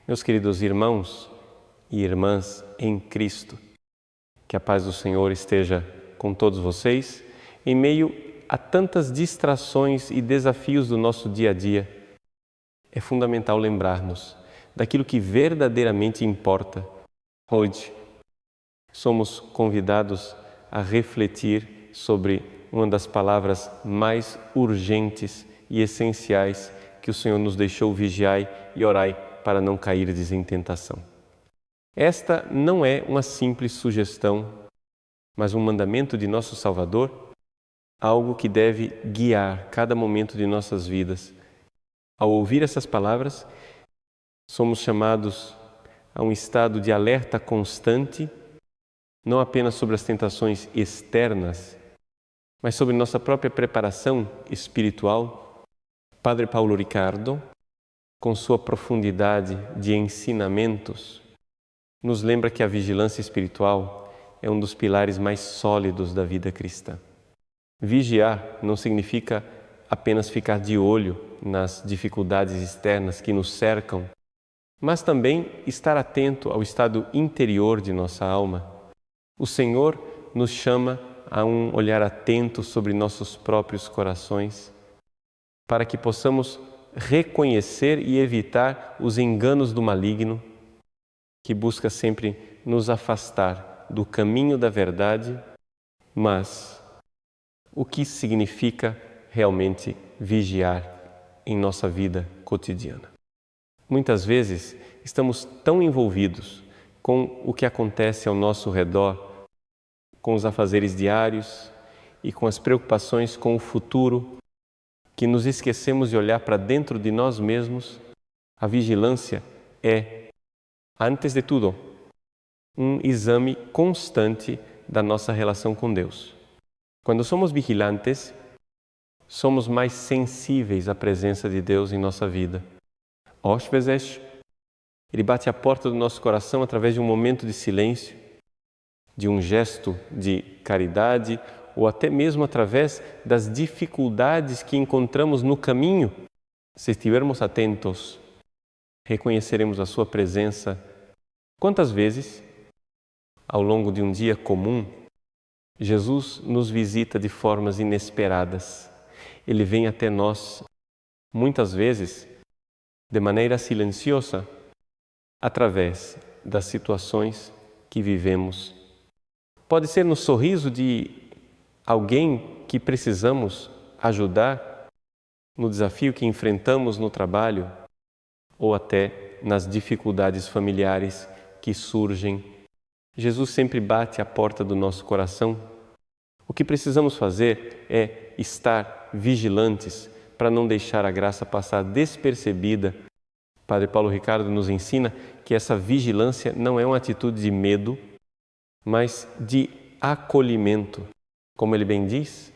Meus queridos irmãos e irmãs em Cristo, que a paz do Senhor esteja com todos vocês em meio a tantas distrações e desafios do nosso dia a dia. É fundamental lembrar-nos daquilo que verdadeiramente importa. Hoje, somos convidados a refletir sobre uma das palavras mais urgentes e essenciais que o Senhor nos deixou: vigiai e orai para não cairdes em tentação. Esta não é uma simples sugestão, mas um mandamento de nosso Salvador, algo que deve guiar cada momento de nossas vidas. Ao ouvir essas palavras, somos chamados a um estado de alerta constante, não apenas sobre as tentações externas, mas sobre nossa própria preparação espiritual. Padre Paulo Ricardo, com sua profundidade de ensinamentos, nos lembra que a vigilância espiritual é um dos pilares mais sólidos da vida cristã. Vigiar não significa apenas ficar de olho nas dificuldades externas que nos cercam, mas também estar atento ao estado interior de nossa alma. O Senhor nos chama a um olhar atento sobre nossos próprios corações, para que possamos reconhecer e evitar os enganos do maligno, que busca sempre nos afastar do caminho da verdade. Mas o que significa realmente vigiar em nossa vida cotidiana? Muitas vezes estamos tão envolvidos com o que acontece ao nosso redor, com os afazeres diários e com as preocupações com o futuro, que nos esquecemos de olhar para dentro de nós mesmos. A vigilância é, antes de tudo, um exame constante da nossa relação com Deus. Quando somos vigilantes, somos mais sensíveis à presença de Deus em nossa vida. Às vezes, Ele bate à porta do nosso coração através de um momento de silêncio, de um gesto de caridade, ou até mesmo através das dificuldades que encontramos no caminho. Se estivermos atentos, reconheceremos a sua presença. Quantas vezes, ao longo de um dia comum, Jesus nos visita de formas inesperadas. Ele vem até nós, muitas vezes, de maneira silenciosa, através das situações que vivemos. Pode ser no sorriso de alguém que precisamos ajudar, no desafio que enfrentamos no trabalho, ou até nas dificuldades familiares que surgem. Jesus sempre bate à porta do nosso coração. O que precisamos fazer é estar vigilantes para não deixar a graça passar despercebida. Padre Paulo Ricardo nos ensina que essa vigilância não é uma atitude de medo, mas de acolhimento. Como ele bem diz,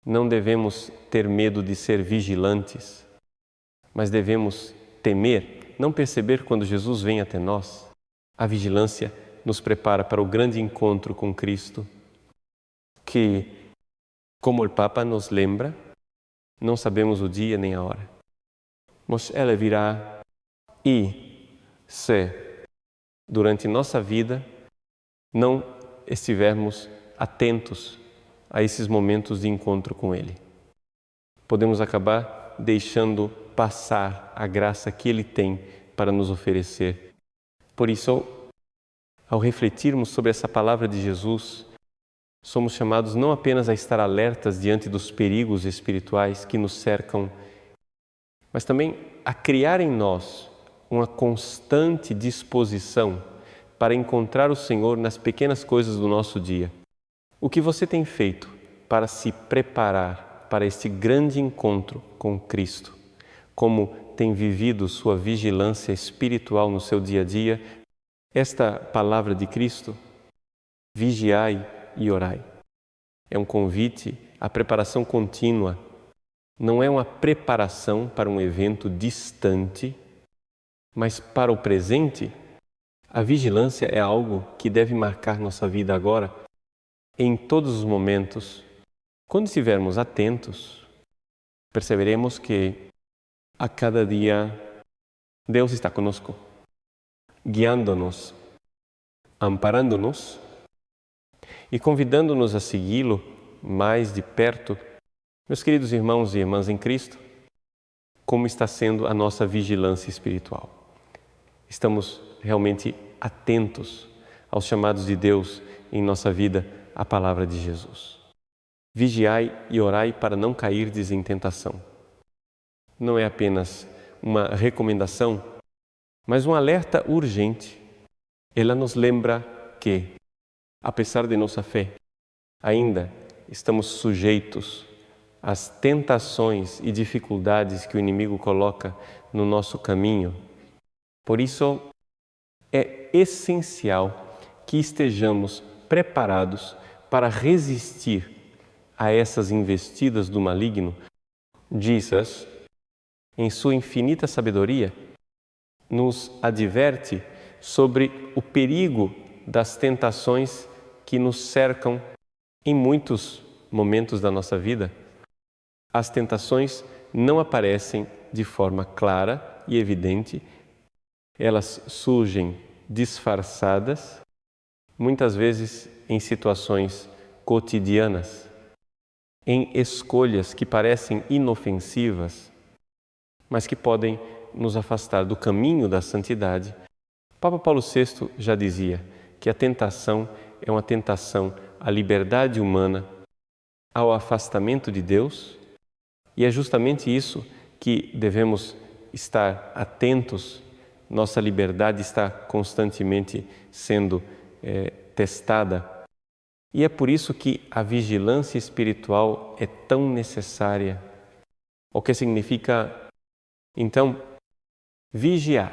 não devemos ter medo de ser vigilantes, mas devemos temer, não perceber quando Jesus vem até nós. A vigilância nos prepara para o grande encontro com Cristo, que, como o Papa nos lembra, não sabemos o dia nem a hora. Mas ela virá e, se durante nossa vida não estivermos atentos a esses momentos de encontro com Ele, podemos acabar deixando passar a graça que Ele tem para nos oferecer. Por isso, ao refletirmos sobre essa palavra de Jesus, somos chamados não apenas a estar alertas diante dos perigos espirituais que nos cercam, mas também a criar em nós uma constante disposição para encontrar o Senhor nas pequenas coisas do nosso dia. O que você tem feito para se preparar para este grande encontro com Cristo? Como tem vivido sua vigilância espiritual no seu dia a dia? Esta palavra de Cristo, vigiai e orai, é um convite à preparação contínua. Não é uma preparação para um evento distante, mas para o presente. A vigilância é algo que deve marcar nossa vida agora, em todos os momentos. Quando estivermos atentos, perceberemos que a cada dia Deus está conosco. guiando-nos, amparando-nos e convidando-nos a segui-lo mais de perto. Meus queridos irmãos e irmãs em Cristo, como está sendo a nossa vigilância espiritual? Estamos realmente atentos aos chamados de Deus em nossa vida, à palavra de Jesus. Vigiai e orai para não cairdes em tentação. Não é apenas uma recomendação, mas um alerta urgente. Ela nos lembra que, apesar de nossa fé, ainda estamos sujeitos às tentações e dificuldades que o inimigo coloca no nosso caminho. Por isso, é essencial que estejamos preparados para resistir a essas investidas do maligno. Jesus, em sua infinita sabedoria, nos adverte sobre o perigo das tentações que nos cercam em muitos momentos da nossa vida. As tentações não aparecem de forma clara e evidente, elas surgem disfarçadas, muitas vezes em situações cotidianas, em escolhas que parecem inofensivas, mas que podem nos afastar do caminho da santidade. Papa Paulo VI já dizia que a tentação é uma tentação à liberdade humana, ao afastamento de Deus, e é justamente isso que devemos estar atentos. Nossa liberdade está constantemente sendo testada. E é por isso que a vigilância espiritual é tão necessária. O que significa, então, vigiar?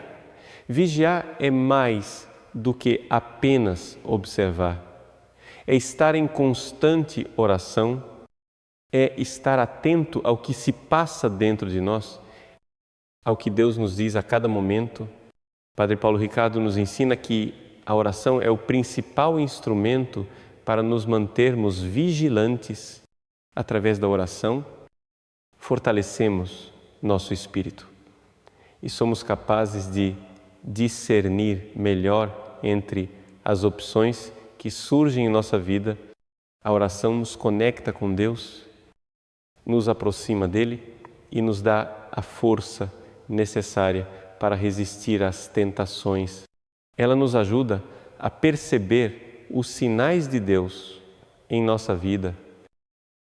Vigiar é mais do que apenas observar. É estar em constante oração, é estar atento ao que se passa dentro de nós, ao que Deus nos diz a cada momento. Padre Paulo Ricardo nos ensina que a oração é o principal instrumento para nos mantermos vigilantes. Através da oração, fortalecemos nosso espírito e somos capazes de discernir melhor entre as opções que surgem em nossa vida. A oração nos conecta com Deus, nos aproxima dele e nos dá a força necessária para resistir às tentações. Ela nos ajuda a perceber os sinais de Deus em nossa vida,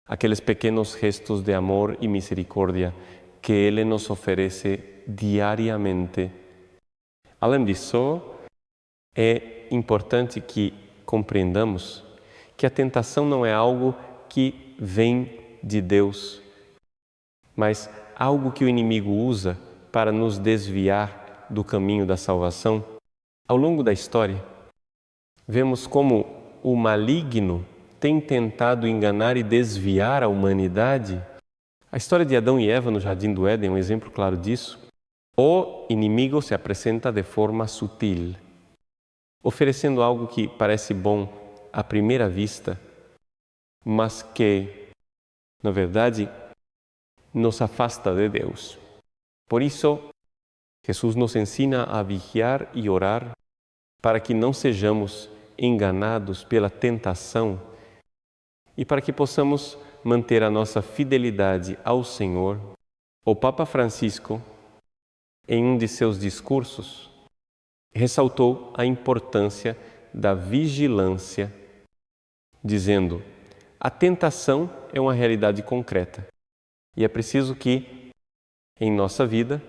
aqueles pequenos gestos de amor e misericórdia que Ele nos oferece diariamente. Além disso, é importante que compreendamos que a tentação não é algo que vem de Deus, mas algo que o inimigo usa para nos desviar do caminho da salvação. Ao longo da história, vemos como o maligno tem tentado enganar e desviar a humanidade. A história de Adão e Eva no Jardim do Éden é um exemplo claro disso. O inimigo se apresenta de forma sutil, oferecendo algo que parece bom à primeira vista, mas que, na verdade, nos afasta de Deus. Por isso, Jesus nos ensina a vigiar e orar para que não sejamos enganados pela tentação e para que possamos manter a nossa fidelidade ao Senhor. O Papa Francisco, em um de seus discursos, ressaltou a importância da vigilância, dizendo: a tentação é uma realidade concreta e é preciso que, em nossa vida,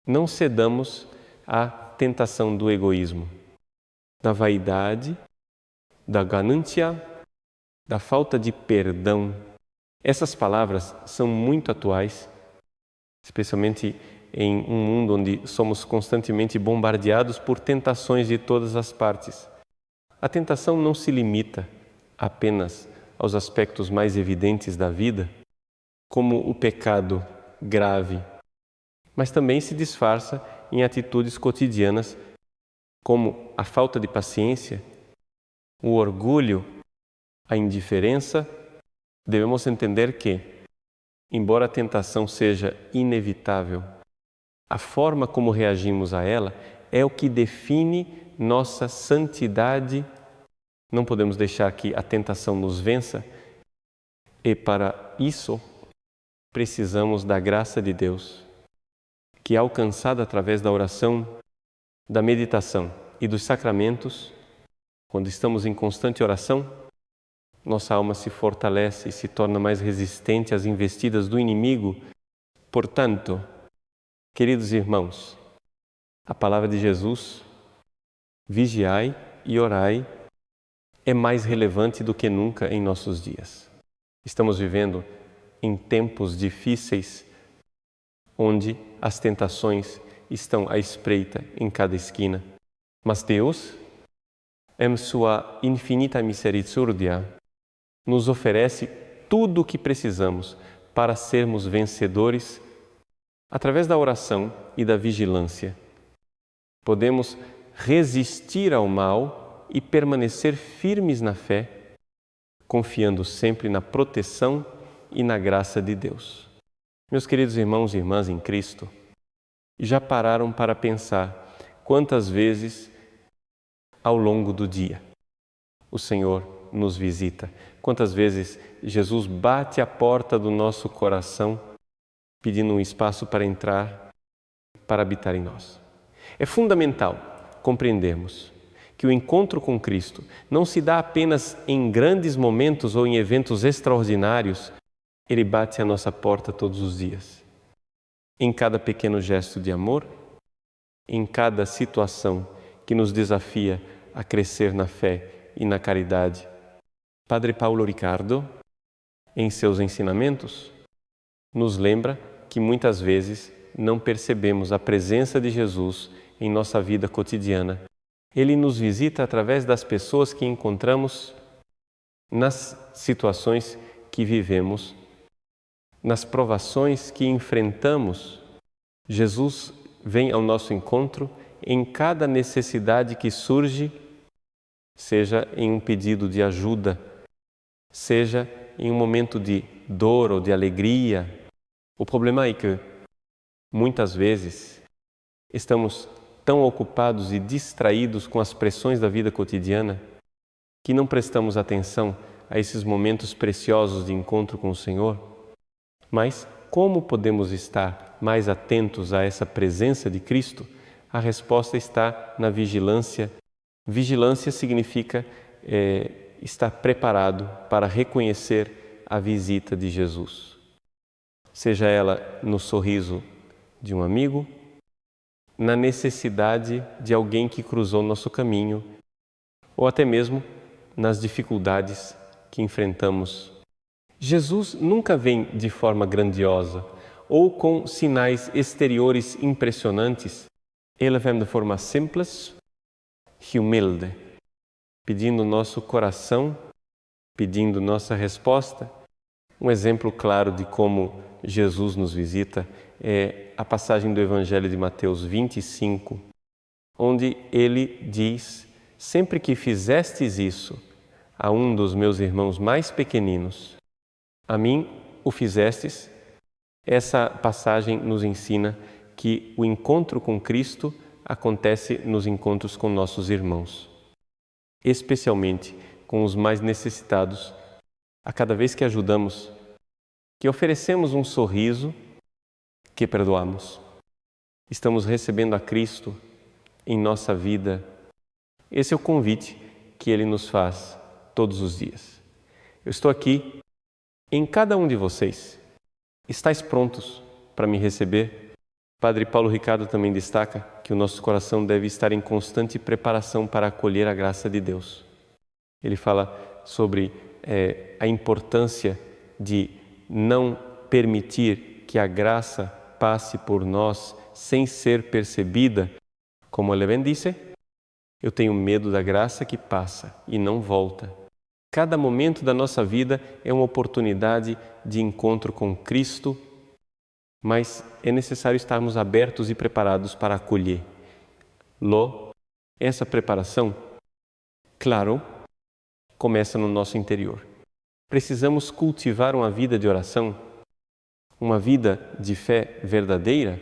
não cedamos à tentação do egoísmo, da vaidade, da ganância, da falta de perdão. Essas palavras são muito atuais, especialmente em um mundo onde somos constantemente bombardeados por tentações de todas as partes. A tentação não se limita apenas aos aspectos mais evidentes da vida, como o pecado grave, mas também se disfarça em atitudes cotidianas, como a falta de paciência, o orgulho, a indiferença. Devemos entender que, embora a tentação seja inevitável, a forma como reagimos a ela é o que define nossa santidade. Não podemos deixar que a tentação nos vença, e para isso precisamos da graça de Deus, que é alcançada através da oração, da meditação e dos sacramentos. Quando estamos em constante oração, nossa alma se fortalece e se torna mais resistente às investidas do inimigo. Portanto, queridos irmãos, a palavra de Jesus, vigiai e orai, é mais relevante do que nunca em nossos dias. Estamos vivendo em tempos difíceis, onde as tentações estão à espreita em cada esquina. Mas Deus, em sua infinita misericórdia, nos oferece tudo o que precisamos para sermos vencedores através da oração e da vigilância. Podemos resistir ao mal e permanecer firmes na fé, confiando sempre na proteção e na graça de Deus. Meus queridos irmãos e irmãs em Cristo, já pararam para pensar quantas vezes ao longo do dia o Senhor nos visita? Quantas vezes Jesus bate à porta do nosso coração, pedindo um espaço para entrar, para habitar em nós? É fundamental compreendermos que o encontro com Cristo não se dá apenas em grandes momentos ou em eventos extraordinários. Ele bate à nossa porta todos os dias. Em cada pequeno gesto de amor, em cada situação que nos desafia a crescer na fé e na caridade. Padre Paulo Ricardo, em seus ensinamentos, nos lembra que muitas vezes não percebemos a presença de Jesus em nossa vida cotidiana. Ele nos visita através das pessoas que encontramos nas situações que vivemos, nas provações que enfrentamos. Jesus vem ao nosso encontro em cada necessidade que surge, seja em um pedido de ajuda, seja em um momento de dor ou de alegria. O problema é que, muitas vezes, estamos tão ocupados e distraídos com as pressões da vida cotidiana que não prestamos atenção a esses momentos preciosos de encontro com o Senhor. Mas como podemos estar mais atentos a essa presença de Cristo? A resposta está na vigilância. Vigilância significa estar preparado para reconhecer a visita de Jesus. Seja ela no sorriso de um amigo, na necessidade de alguém que cruzou nosso caminho, ou até mesmo nas dificuldades que enfrentamos. Jesus nunca vem de forma grandiosa ou com sinais exteriores impressionantes. Ele vem de forma simples e humilde, pedindo nosso coração, pedindo nossa resposta. Um exemplo claro de como Jesus nos visita é a passagem do Evangelho de Mateus 25, onde ele diz: sempre que fizestes isso a um dos meus irmãos mais pequeninos, a mim o fizestes. Essa passagem nos ensina que o encontro com Cristo acontece nos encontros com nossos irmãos, especialmente com os mais necessitados. A cada vez que ajudamos, que oferecemos um sorriso, que perdoamos, estamos recebendo a Cristo em nossa vida. Esse é o convite que Ele nos faz todos os dias. Eu estou aqui em cada um de vocês. Estais prontos para me receber? Padre Paulo Ricardo também destaca que o nosso coração deve estar em constante preparação para acolher a graça de Deus. Ele fala sobre a importância de não permitir que a graça passe por nós sem ser percebida. Como ele bem disse, eu tenho medo da graça que passa e não volta. Cada momento da nossa vida é uma oportunidade de encontro com Cristo, mas é necessário estarmos abertos e preparados para acolher. Essa preparação, claro, começa no nosso interior. Precisamos cultivar uma vida de oração, uma vida de fé verdadeira,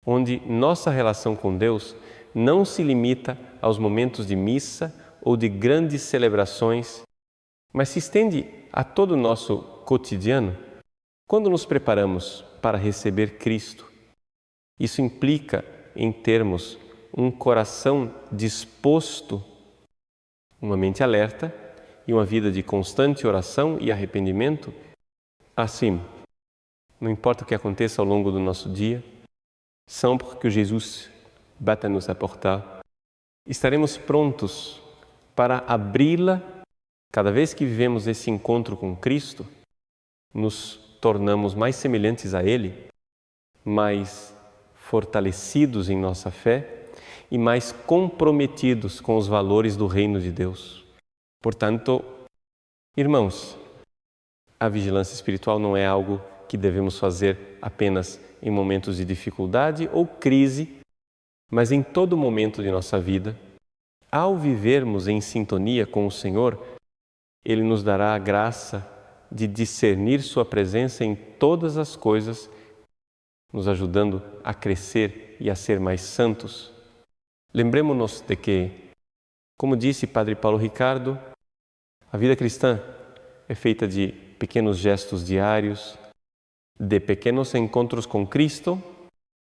onde nossa relação com Deus não se limita aos momentos de missa ou de grandes celebrações, mas se estende a todo o nosso cotidiano. Quando nos preparamos para receber Cristo, isso implica em termos um coração disposto, uma mente alerta e uma vida de constante oração e arrependimento. Assim, não importa o que aconteça ao longo do nosso dia, sempre que Jesus bate à nossa porta, estaremos prontos para abri-la. Cada vez que vivemos esse encontro com Cristo, nos tornamos mais semelhantes a Ele, mais fortalecidos em nossa fé e mais comprometidos com os valores do reino de Deus. Portanto, irmãos, a vigilância espiritual não é algo que devemos fazer apenas em momentos de dificuldade ou crise, mas em todo momento de nossa vida. Ao vivermos em sintonia com o Senhor, Ele nos dará a graça de discernir Sua presença em todas as coisas, nos ajudando a crescer e a ser mais santos. Lembremos-nos de que, como disse Padre Paulo Ricardo, a vida cristã é feita de pequenos gestos diários, de pequenos encontros com Cristo,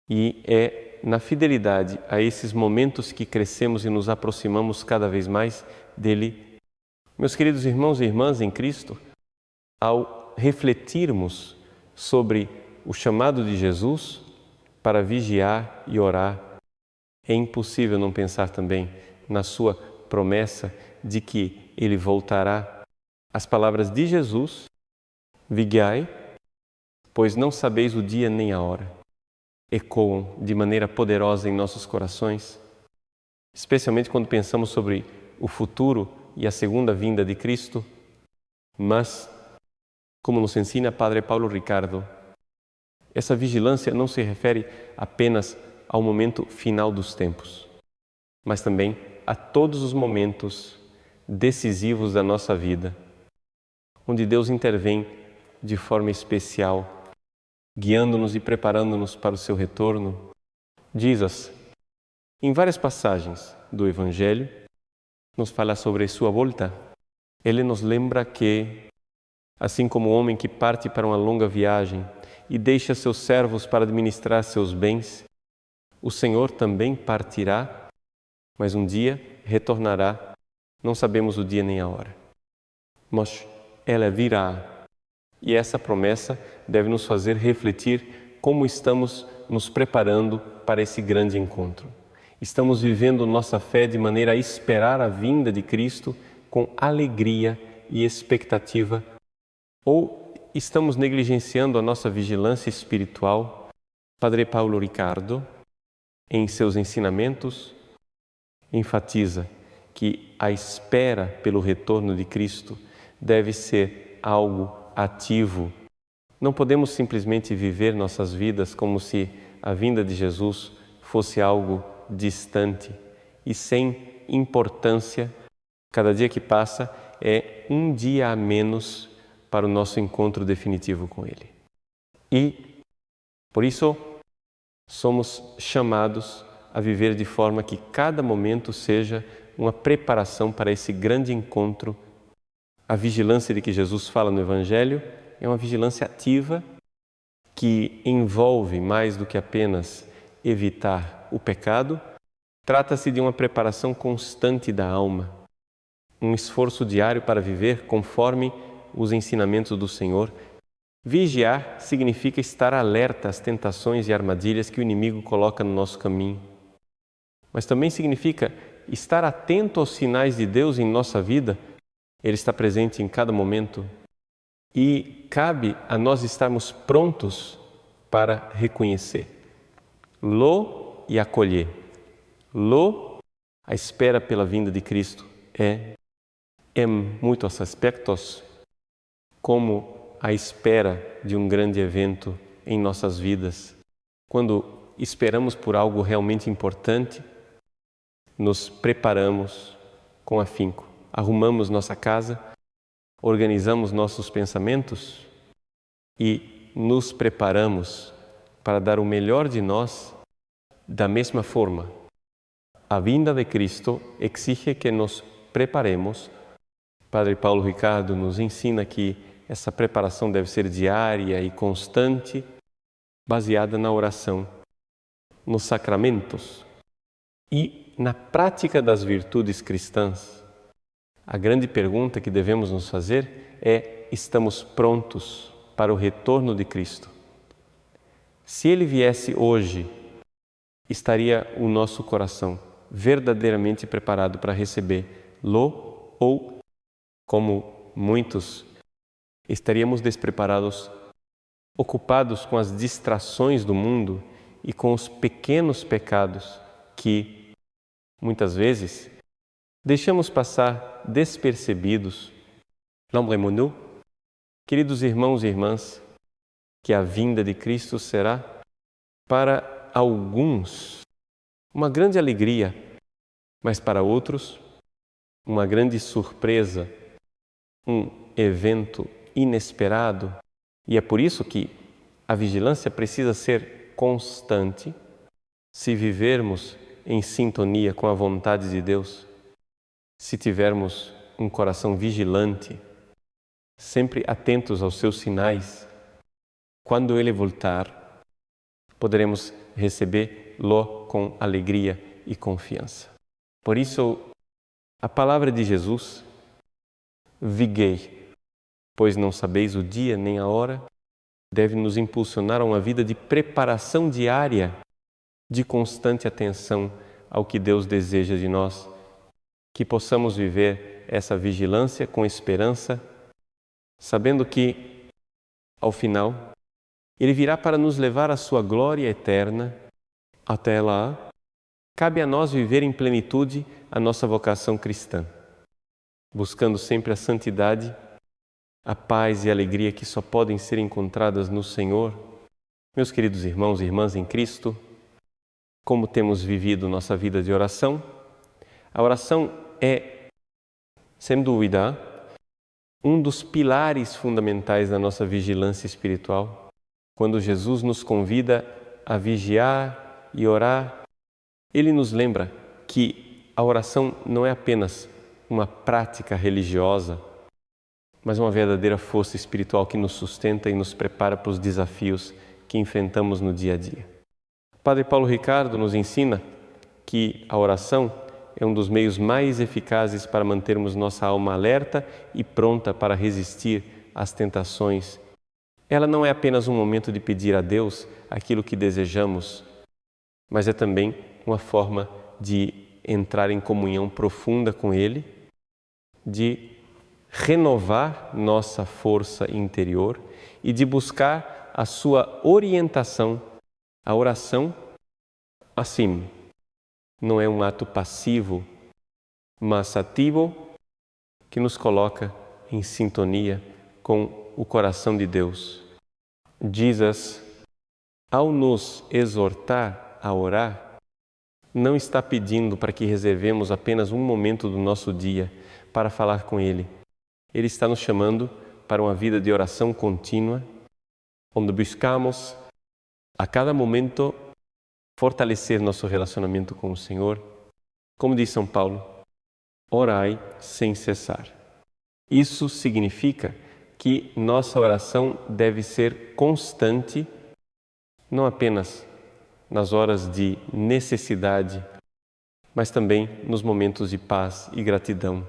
e é na fidelidade a esses momentos que crescemos e nos aproximamos cada vez mais dele. Meus queridos irmãos e irmãs em Cristo, ao refletirmos sobre o chamado de Jesus para vigiar e orar, é impossível não pensar também na sua promessa de que Ele voltará. As palavras de Jesus, vigiai, pois não sabeis o dia nem a hora, ecoam de maneira poderosa em nossos corações, especialmente quando pensamos sobre o futuro e a segunda vinda de Cristo. Mas, como nos ensina Padre Paulo Ricardo, essa vigilância não se refere apenas ao momento final dos tempos, mas também a todos os momentos decisivos da nossa vida, onde Deus intervém de forma especial, guiando-nos e preparando-nos para o seu retorno. Jesus, em várias passagens do Evangelho, nos fala sobre sua volta. Ele nos lembra que, assim como o homem que parte para uma longa viagem e deixa seus servos para administrar seus bens, o Senhor também partirá, mas um dia retornará. Não sabemos o dia nem a hora, mas ela virá. E essa promessa deve nos fazer refletir como estamos nos preparando para esse grande encontro. Estamos vivendo nossa fé de maneira a esperar a vinda de Cristo com alegria e expectativa, ou estamos negligenciando a nossa vigilância espiritual? Padre Paulo Ricardo, em seus ensinamentos, enfatiza que a espera pelo retorno de Cristo deve ser algo ativo. Não podemos simplesmente viver nossas vidas como se a vinda de Jesus fosse algo distante e sem importância. Cada dia que passa é um dia a menos para o nosso encontro definitivo com Ele. E, por isso, somos chamados a viver de forma que cada momento seja uma preparação para esse grande encontro. A vigilância de que Jesus fala no Evangelho é uma vigilância ativa que envolve mais do que apenas evitar o pecado. Trata-se de uma preparação constante da alma, um esforço diário para viver conforme os ensinamentos do Senhor. Vigiar significa estar alerta às tentações e armadilhas que o inimigo coloca no nosso caminho. Mas também significa estar atento aos sinais de Deus em nossa vida. Ele está presente em cada momento e cabe a nós estarmos prontos para reconhecer. Lo e acolher. Lo, a espera pela vinda de Cristo, é em muitos aspectos como a espera de um grande evento em nossas vidas. Quando esperamos por algo realmente importante, nos preparamos com afinco, arrumamos nossa casa, organizamos nossos pensamentos e nos preparamos para dar o melhor de nós. Da mesma forma, a vinda de Cristo exige que nos preparemos. Padre Paulo Ricardo nos ensina que essa preparação deve ser diária e constante, baseada na oração, nos sacramentos e na prática das virtudes cristãs. A grande pergunta que devemos nos fazer é: estamos prontos para o retorno de Cristo? Se Ele viesse hoje, estaria o nosso coração verdadeiramente preparado para recebê-lo, ou, como muitos, estaríamos despreparados, ocupados com as distrações do mundo e com os pequenos pecados que, muitas vezes, deixamos passar despercebidos? Lembrons-nous, queridos irmãos e irmãs, que a vinda de Cristo será, para alguns, uma grande alegria, mas para outros, uma grande surpresa, um evento inesperado. E é por isso que a vigilância precisa ser constante se vivermos em sintonia com a vontade de Deus, se tivermos um coração vigilante, sempre atentos aos seus sinais. Quando Ele voltar, poderemos recebê-lo com alegria e confiança. Por isso, a palavra de Jesus, vigiei, pois não sabeis o dia nem a hora, deve nos impulsionar a uma vida de preparação diária, de constante atenção ao que Deus deseja de nós, que possamos viver essa vigilância com esperança, sabendo que, ao final, Ele virá para nos levar à sua glória eterna. Até lá, cabe a nós viver em plenitude a nossa vocação cristã, buscando sempre a santidade, a paz e a alegria que só podem ser encontradas no Senhor. Meus queridos irmãos e irmãs em Cristo, como temos vivido nossa vida de oração? A oração é, sem dúvida, um dos pilares fundamentais da nossa vigilância espiritual. Quando Jesus nos convida a vigiar e orar, Ele nos lembra que a oração não é apenas uma prática religiosa, mas uma verdadeira força espiritual que nos sustenta e nos prepara para os desafios que enfrentamos no dia a dia. Padre Paulo Ricardo nos ensina que a oração é um dos meios mais eficazes para mantermos nossa alma alerta e pronta para resistir às tentações. Ela não é apenas um momento de pedir a Deus aquilo que desejamos, mas é também uma forma de entrar em comunhão profunda com Ele, de renovar nossa força interior e de buscar a sua orientação. A oração, assim, não é um ato passivo, mas ativo, que nos coloca em sintonia com o coração de Deus. Jesus, ao nos exortar a orar, não está pedindo para que reservemos apenas um momento do nosso dia para falar com Ele. Ele está nos chamando para uma vida de oração contínua, onde buscamos a cada momento fortalecer nosso relacionamento com o Senhor. Como diz São Paulo, orai sem cessar. Isso significa que nossa oração deve ser constante, não apenas nas horas de necessidade, mas também nos momentos de paz e gratidão.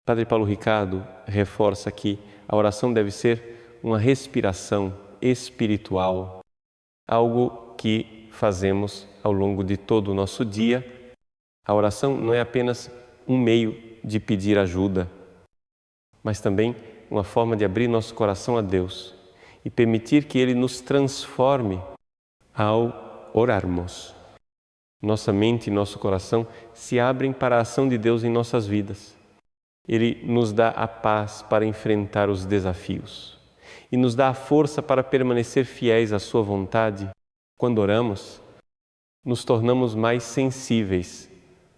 Padre Paulo Ricardo reforça que a oração deve ser uma respiração espiritual, algo que fazemos ao longo de todo o nosso dia. A oração não é apenas um meio de pedir ajuda, mas também uma forma de abrir nosso coração a Deus e permitir que Ele nos transforme ao orarmos. Nossa mente e nosso coração se abrem para a ação de Deus em nossas vidas. Ele nos dá a paz para enfrentar os desafios e nos dá a força para permanecer fiéis à sua vontade. Quando oramos, nos tornamos mais sensíveis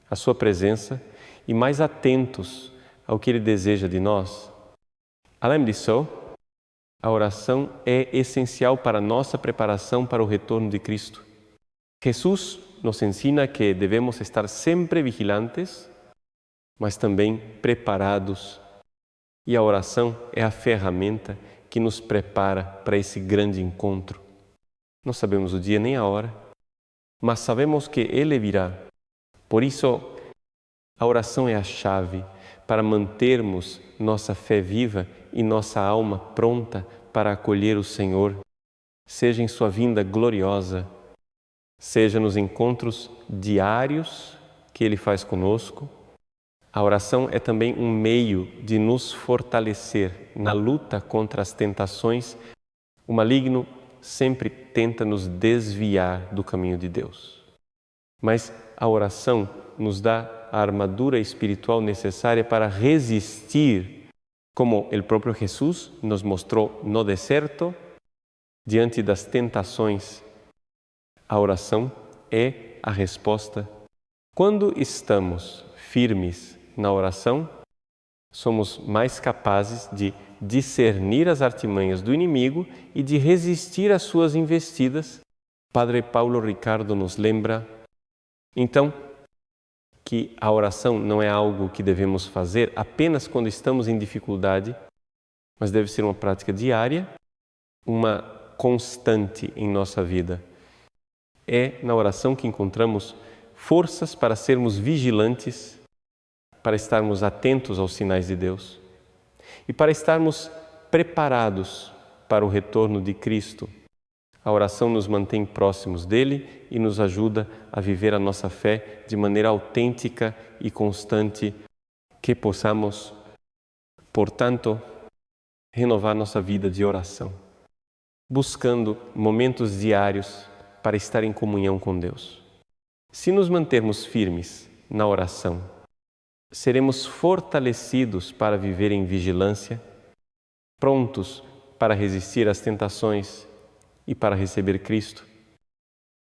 à sua presença e mais atentos ao que Ele deseja de nós. Além disso, a oração é essencial para a nossa preparação para o retorno de Cristo. Jesus nos ensina que devemos estar sempre vigilantes, mas também preparados. E a oração é a ferramenta que nos prepara para esse grande encontro. Não sabemos o dia nem a hora, mas sabemos que Ele virá. Por isso, a oração é a chave para mantermos nossa fé viva e nossa alma pronta para acolher o Senhor, seja em sua vinda gloriosa, seja nos encontros diários que Ele faz conosco. A oração é também um meio de nos fortalecer na luta contra as tentações. O maligno sempre tenta nos desviar do caminho de Deus. Mas a oração nos dá a armadura espiritual necessária para resistir, como o próprio Jesus nos mostrou no deserto, diante das tentações. A oração é a resposta. Quando estamos firmes na oração, somos mais capazes de discernir as artimanhas do inimigo e de resistir às suas investidas. Padre Paulo Ricardo nos lembra, então, que a oração não é algo que devemos fazer apenas quando estamos em dificuldade, mas deve ser uma prática diária, uma constante em nossa vida. É na oração que encontramos forças para sermos vigilantes, para estarmos atentos aos sinais de Deus e para estarmos preparados para o retorno de Cristo. A oração nos mantém próximos dele e nos ajuda a viver a nossa fé de maneira autêntica e constante, que possamos, portanto, renovar nossa vida de oração, buscando momentos diários para estar em comunhão com Deus. Se nos mantermos firmes na oração, seremos fortalecidos para viver em vigilância, prontos para resistir às tentações e para receber Cristo,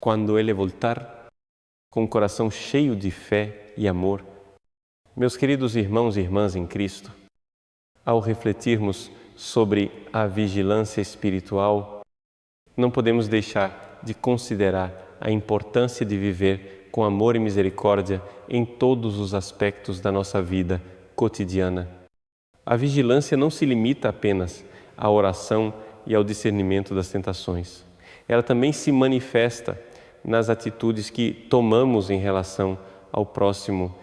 quando Ele voltar, com o coração cheio de fé e amor. Meus queridos irmãos e irmãs em Cristo, ao refletirmos sobre a vigilância espiritual, não podemos deixar de considerar a importância de viver com amor e misericórdia em todos os aspectos da nossa vida cotidiana. A vigilância não se limita apenas à oração e ao discernimento das tentações. Ela também se manifesta nas atitudes que tomamos em relação ao próximo,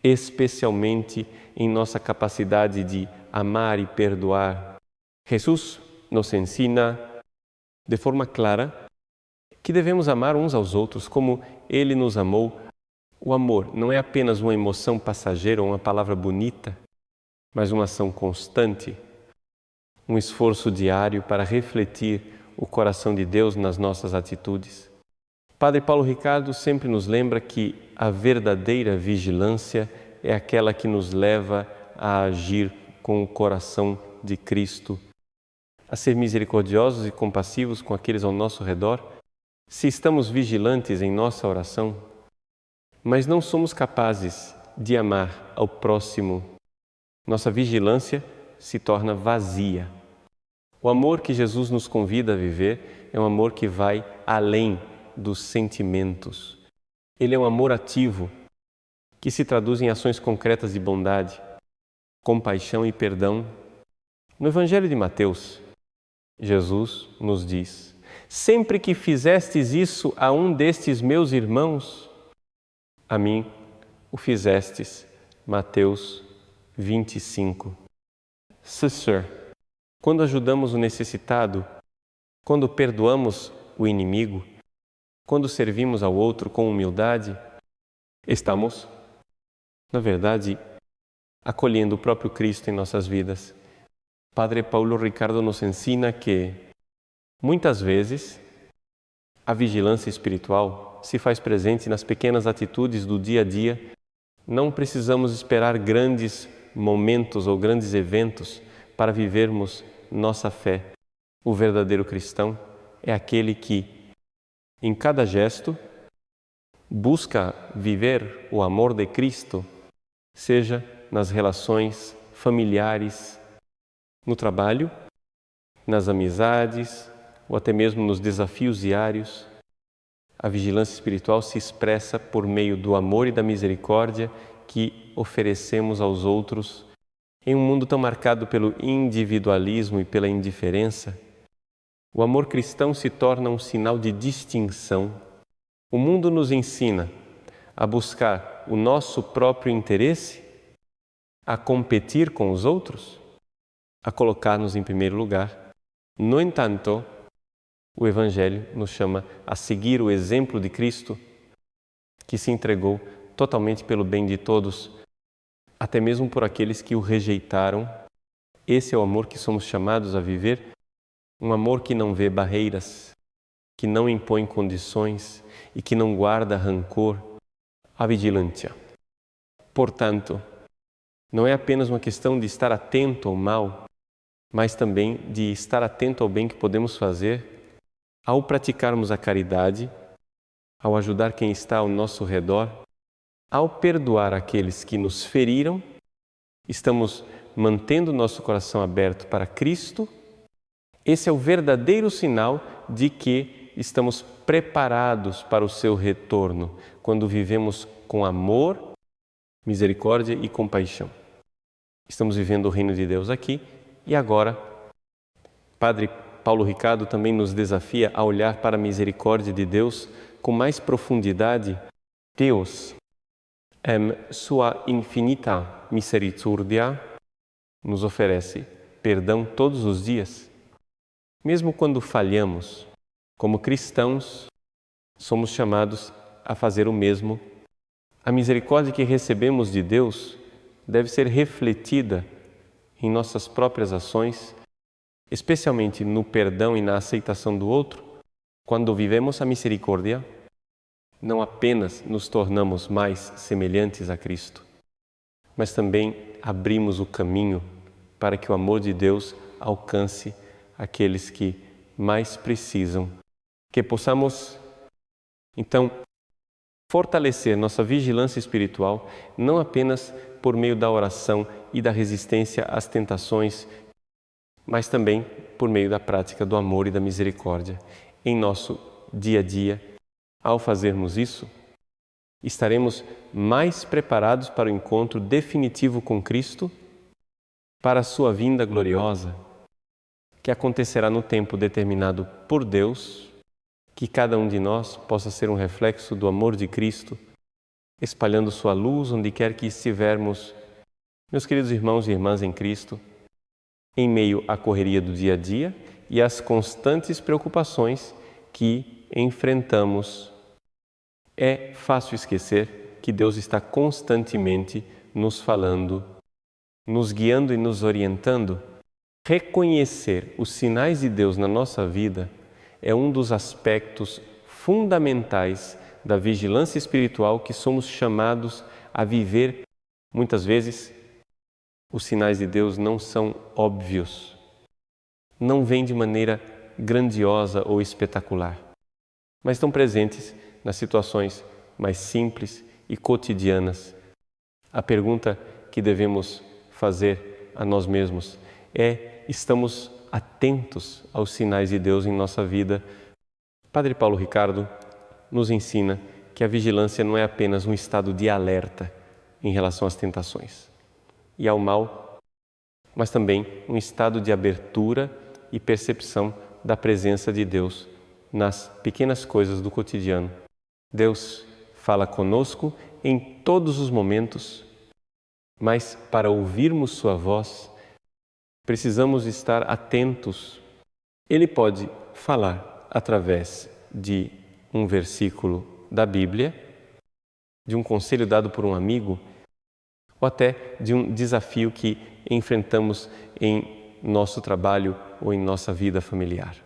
especialmente em nossa capacidade de amar e perdoar. Jesus nos ensina de forma clara que devemos amar uns aos outros como Ele nos amou. O amor não é apenas uma emoção passageira ou uma palavra bonita, mas uma ação constante, um esforço diário para refletir o coração de Deus nas nossas atitudes. Padre Paulo Ricardo sempre nos lembra que a verdadeira vigilância é aquela que nos leva a agir com o coração de Cristo, a ser misericordiosos e compassivos com aqueles ao nosso redor. Se estamos vigilantes em nossa oração, mas não somos capazes de amar ao próximo, nossa vigilância se torna vazia. O amor que Jesus nos convida a viver é um amor que vai além dos sentimentos. Ele é um amor ativo, que se traduz em ações concretas de bondade, compaixão e perdão. No Evangelho de Mateus, Jesus nos diz: sempre que fizestes isso a um destes meus irmãos, a mim o fizestes. Mateus 25. Sister, quando ajudamos o necessitado, quando perdoamos o inimigo, quando servimos ao outro com humildade, estamos, na verdade, acolhendo o próprio Cristo em nossas vidas. Padre Paulo Ricardo nos ensina que, muitas vezes, a vigilância espiritual se faz presente nas pequenas atitudes do dia a dia. Não precisamos esperar grandes momentos ou grandes eventos para vivermos nossa fé. O verdadeiro cristão é aquele que, em cada gesto, busca viver o amor de Cristo, seja nas relações familiares, no trabalho, nas amizades ou até mesmo nos desafios diários. A vigilância espiritual se expressa por meio do amor e da misericórdia que oferecemos aos outros. Em um mundo tão marcado pelo individualismo e pela indiferença, o amor cristão se torna um sinal de distinção. O mundo nos ensina a buscar o nosso próprio interesse, a competir com os outros, a colocar-nos em primeiro lugar. No entanto, o Evangelho nos chama a seguir o exemplo de Cristo, que se entregou totalmente pelo bem de todos, até mesmo por aqueles que o rejeitaram. Esse é o amor que somos chamados a viver, um amor que não vê barreiras, que não impõe condições e que não guarda rancor, a vigilância. Portanto, não é apenas uma questão de estar atento ao mal, mas também de estar atento ao bem que podemos fazer ao praticarmos a caridade, ao ajudar quem está ao nosso redor, ao perdoar aqueles que nos feriram. Estamos mantendo nosso coração aberto para Cristo. Esse é o verdadeiro sinal de que estamos preparados para o seu retorno, quando vivemos com amor, misericórdia e compaixão. Estamos vivendo o reino de Deus aqui e agora. Padre Paulo Ricardo também nos desafia a olhar para a misericórdia de Deus com mais profundidade. Deus, sua infinita misericórdia, nos oferece perdão todos os dias. Mesmo quando falhamos, como cristãos, somos chamados a fazer o mesmo. A misericórdia que recebemos de Deus deve ser refletida em nossas próprias ações, especialmente no perdão e na aceitação do outro. Quando vivemos a misericórdia, não apenas nos tornamos mais semelhantes a Cristo, mas também abrimos o caminho para que o amor de Deus alcance aqueles que mais precisam. Que possamos, então, fortalecer nossa vigilância espiritual, não apenas por meio da oração e da resistência às tentações, mas também por meio da prática do amor e da misericórdia. Em nosso dia a dia, ao fazermos isso, estaremos mais preparados para o encontro definitivo com Cristo, para a sua vinda gloriosa, que acontecerá no tempo determinado por Deus. Que cada um de nós possa ser um reflexo do amor de Cristo, espalhando sua luz onde quer que estivermos. Meus queridos irmãos e irmãs em Cristo, em meio à correria do dia a dia e às constantes preocupações que enfrentamos, é fácil esquecer que Deus está constantemente nos falando, nos guiando e nos orientando. Reconhecer os sinais de Deus na nossa vida é um dos aspectos fundamentais da vigilância espiritual que somos chamados a viver. Muitas vezes, os sinais de Deus não são óbvios, não vêm de maneira grandiosa ou espetacular, mas estão presentes nas situações mais simples e cotidianas. A pergunta que devemos fazer a nós mesmos é: estamos atentos aos sinais de Deus em nossa vida? Padre Paulo Ricardo nos ensina que a vigilância não é apenas um estado de alerta em relação às tentações e ao mal, mas também um estado de abertura e percepção da presença de Deus nas pequenas coisas do cotidiano. Deus fala conosco em todos os momentos, mas para ouvirmos sua voz, precisamos estar atentos. Ele pode falar através de um versículo da Bíblia, de um conselho dado por um amigo, ou até de um desafio que enfrentamos em nosso trabalho ou em nossa vida familiar.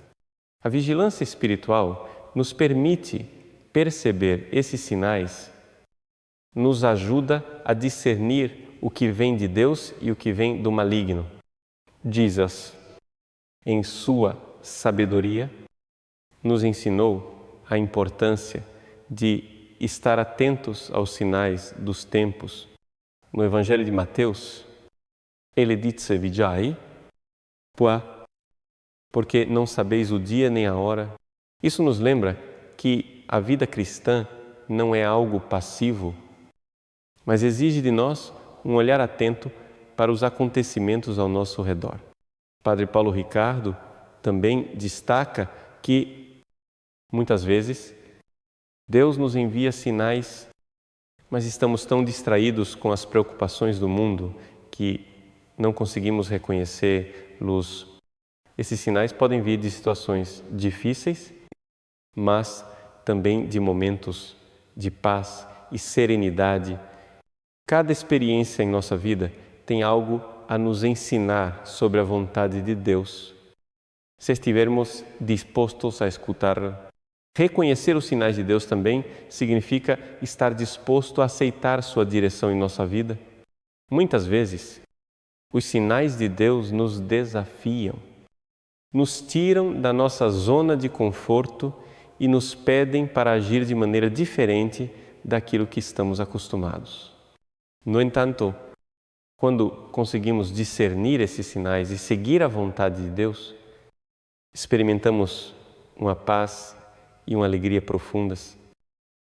A vigilância espiritual nos permite perceber esses sinais, nos ajuda a discernir o que vem de Deus e o que vem do maligno. Jesus, em sua sabedoria, nos ensinou a importância de estar atentos aos sinais dos tempos. No Evangelho de Mateus, ele dice vigiai, porque não sabeis o dia nem a hora. Isso nos lembra que a vida cristã não é algo passivo, mas exige de nós um olhar atento para os acontecimentos ao nosso redor. Padre Paulo Ricardo também destaca que, muitas vezes, Deus nos envia sinais, mas estamos tão distraídos com as preocupações do mundo que não conseguimos reconhecer luz. Esses sinais podem vir de situações difíceis, mas também de momentos de paz e serenidade. Cada experiência em nossa vida tem algo a nos ensinar sobre a vontade de Deus. Se estivermos dispostos a escutar, reconhecer os sinais de Deus também significa estar disposto a aceitar sua direção em nossa vida. Muitas vezes, os sinais de Deus nos desafiam, nos tiram da nossa zona de conforto e nos pedem para agir de maneira diferente daquilo que estamos acostumados. No entanto, quando conseguimos discernir esses sinais e seguir a vontade de Deus, experimentamos uma paz e uma alegria profundas,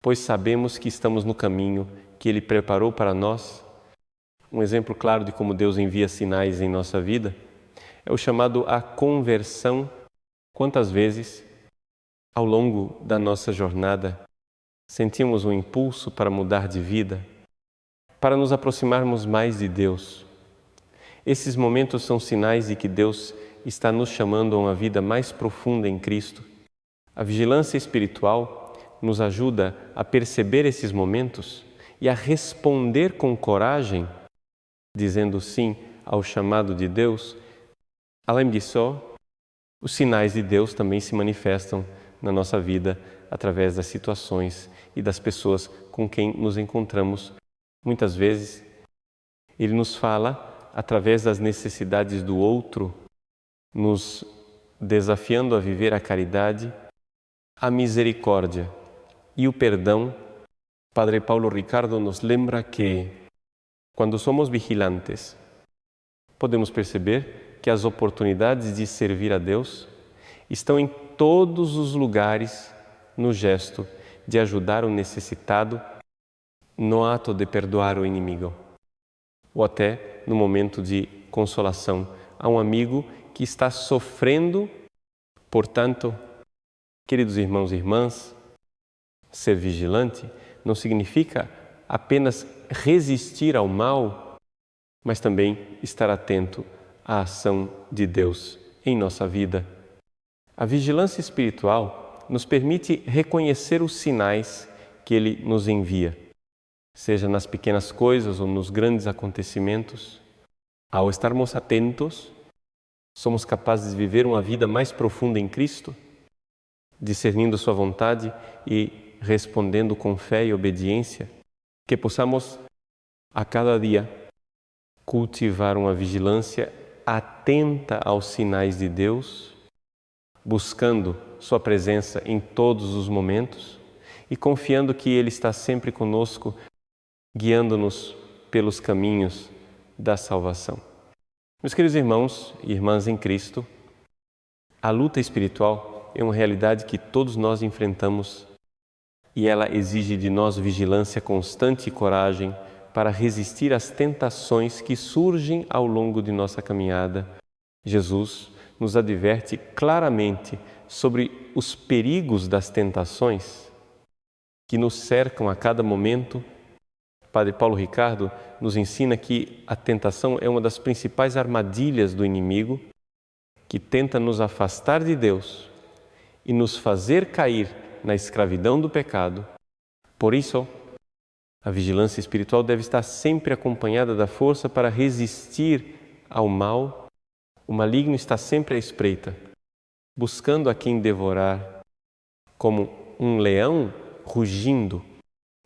pois sabemos que estamos no caminho que Ele preparou para nós. Um exemplo claro de como Deus envia sinais em nossa vida é o chamado a conversão. Quantas vezes, ao longo da nossa jornada, sentimos um impulso para mudar de vida, para nos aproximarmos mais de Deus. Esses momentos são sinais de que Deus está nos chamando a uma vida mais profunda em Cristo. A vigilância espiritual nos ajuda a perceber esses momentos e a responder com coragem, dizendo sim ao chamado de Deus. Além disso, os sinais de Deus também se manifestam na nossa vida através das situações e das pessoas com quem nos encontramos. Muitas vezes, Ele nos fala através das necessidades do outro, nos desafiando a viver a caridade, a misericórdia e o perdão. Padre Paulo Ricardo nos lembra que, quando somos vigilantes, podemos perceber que as oportunidades de servir a Deus estão em todos os lugares, no gesto de ajudar o necessitado, no ato de perdoar o inimigo, ou até no momento de consolação a um amigo que está sofrendo. Portanto, queridos irmãos e irmãs, ser vigilante não significa apenas resistir ao mal, mas também estar atento à ação de Deus em nossa vida. A vigilância espiritual nos permite reconhecer os sinais que Ele nos envia, seja nas pequenas coisas ou nos grandes acontecimentos. Ao estarmos atentos, somos capazes de viver uma vida mais profunda em Cristo, discernindo Sua vontade e respondendo com fé e obediência, que possamos a cada dia cultivar uma vigilância atenta aos sinais de Deus, buscando Sua presença em todos os momentos e confiando que Ele está sempre conosco, guiando-nos pelos caminhos da salvação. Meus queridos irmãos e irmãs em Cristo, a luta espiritual é uma realidade que todos nós enfrentamos e ela exige de nós vigilância constante e coragem para resistir às tentações que surgem ao longo de nossa caminhada. Jesus nos adverte claramente sobre os perigos das tentações que nos cercam a cada momento. Padre Paulo Ricardo nos ensina que a tentação é uma das principais armadilhas do inimigo que tenta nos afastar de Deus e nos fazer cair na escravidão do pecado. Por isso, a vigilância espiritual deve estar sempre acompanhada da força para resistir ao mal. O maligno está sempre à espreita, buscando a quem devorar. Como um leão rugindo,